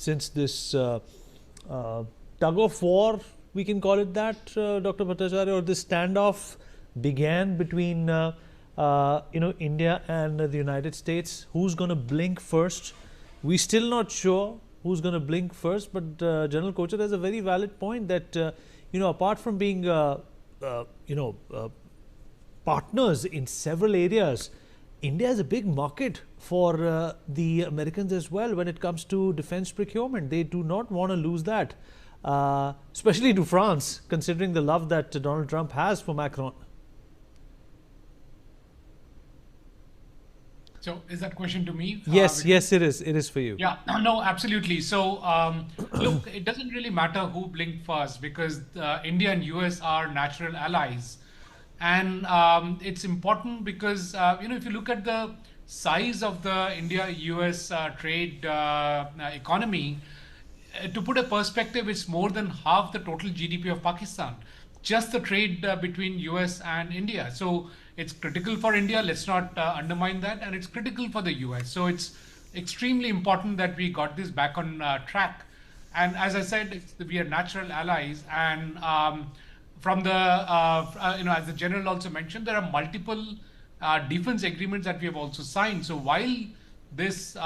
since this tug of war, we can call it that, Dr. Bhattacharya, or this standoff began between India and the United States. Who's going to blink first? We're still not sure who's going to blink first, but General Kochhar has a very valid point that apart from being partners in several areas, India is a big market for the Americans as well when it comes to defense procurement. They do not want to lose that, especially to France, considering the love that Donald Trump has for Macron. So is that question to me? Yes, yes, it is. It is for you. Yeah, no, absolutely. So look, it doesn't really matter who blinked first because India and US are natural allies. And it's important because, if you look at the size of the India-US trade economy, to put a perspective, it's more than half the total GDP of Pakistan, just the trade between US and India. So it's critical for India, let's not undermine that, and it's critical for the US. So it's extremely important that we got this back on track. And as I said, we are natural allies, and from the, as the General also mentioned, there are multiple defense agreements that we have also signed. So while this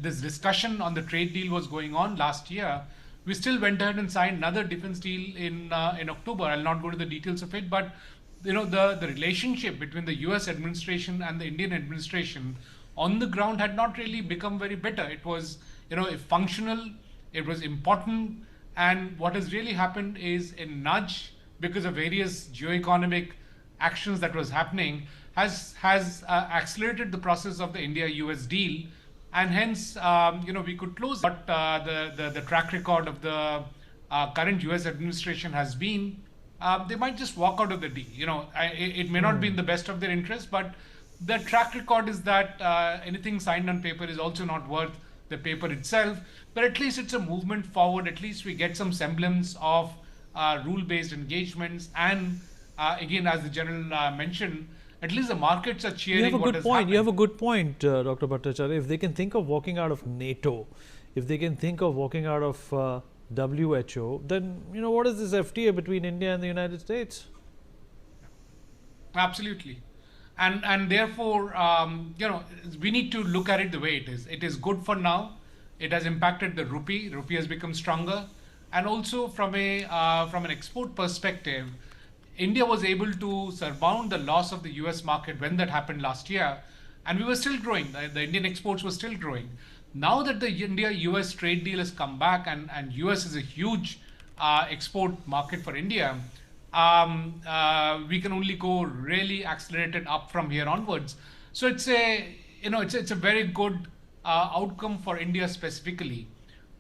discussion on the trade deal was going on last year, we still went ahead and signed another defense deal in October. I'll not go to the details of it, but the relationship between the US administration and the Indian administration on the ground had not really become very bitter. It was, functional, it was important, and what has really happened is a nudge because of various geoeconomic actions that was happening has accelerated the process of the India-US deal, and hence we could close it. But the track record of the current US administration has been they might just walk out of the deal. It may not be in the best of their interest, but the track record is that anything signed on paper is also not worth the paper itself. But at least it's a movement forward. At least we get some semblance of rule-based engagements, and again, as the General mentioned, at least the markets are cheering. You have a good point. You have a good point, Dr. Bhattacharya. If they can think of walking out of NATO, if they can think of walking out of WHO, then what is this FTA between India and the United States? Absolutely, and therefore we need to look at it the way it is. It is good for now. It has impacted the rupee. Rupee has become stronger, and also from an export perspective, India was able to surmount the loss of the US market when that happened last year, and we were still growing. The Indian exports were still growing. Now that the India-US trade deal has come back, and US is a huge export market for India, we can only go really accelerated up from here onwards. So it's a very good outcome for India specifically.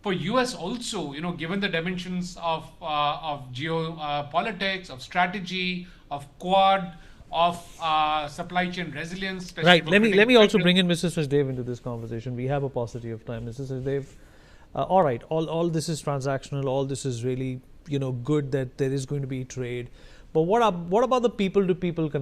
For US also, given the dimensions of geopolitics, of strategy, of Quad, of supply chain resilience. Right. Let me also bring in Mrs. Sachdev into this conversation. We have a paucity of time. Mrs. Sachdev, all right, all this is transactional. All this is really good that there is going to be trade. But what about the people-to-people connection?